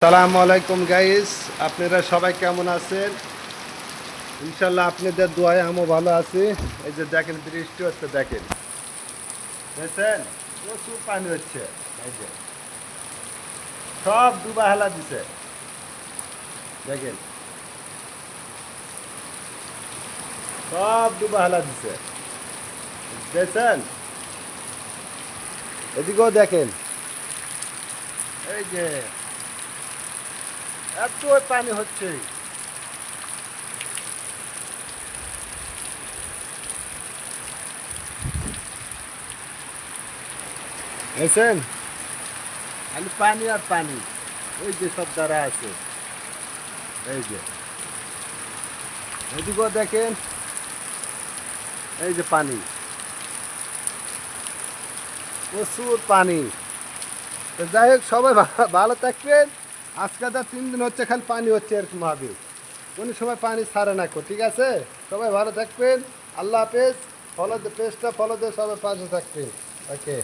সালামু আলাইকুম গাইস, আপনারা সবাই কেমন আছেন? ইনশাল্লাহ আপনাদের দোয়ায় আমিও ভালো আছি। এই যে দেখেন, বৃষ্টি হচ্ছে, দেখেন দেখছেন, প্রচুর পানি হচ্ছে। এই যে সব ডুবা হেলা দিছে, দেখেন সব ডুবা হেলা দিছে, দেখছেন? এদিকেও দেখেন, এই যে এত পানি হচ্ছে। দেখছেন, খালি পানি আর পানি। ওই যে সব দ্বারা আছে, এই যে এদিকেও দেখেন, এই যে পানি, প্রচুর পানি। তো যাই হোক, সবাই ভালো থাকবেন। আজকে যা 3 দিন হচ্ছে খালি পানি হচ্ছে, এরকম ভাবে কোনো সময় পানি ছাড়ে না। ঠিক আছে, সবাই ভালো থাকবেন। আল্লাহ হাফেজ। ফলো পেজটা ফলো দিয়ে সবাই পাশে থাকবেন। ওকে।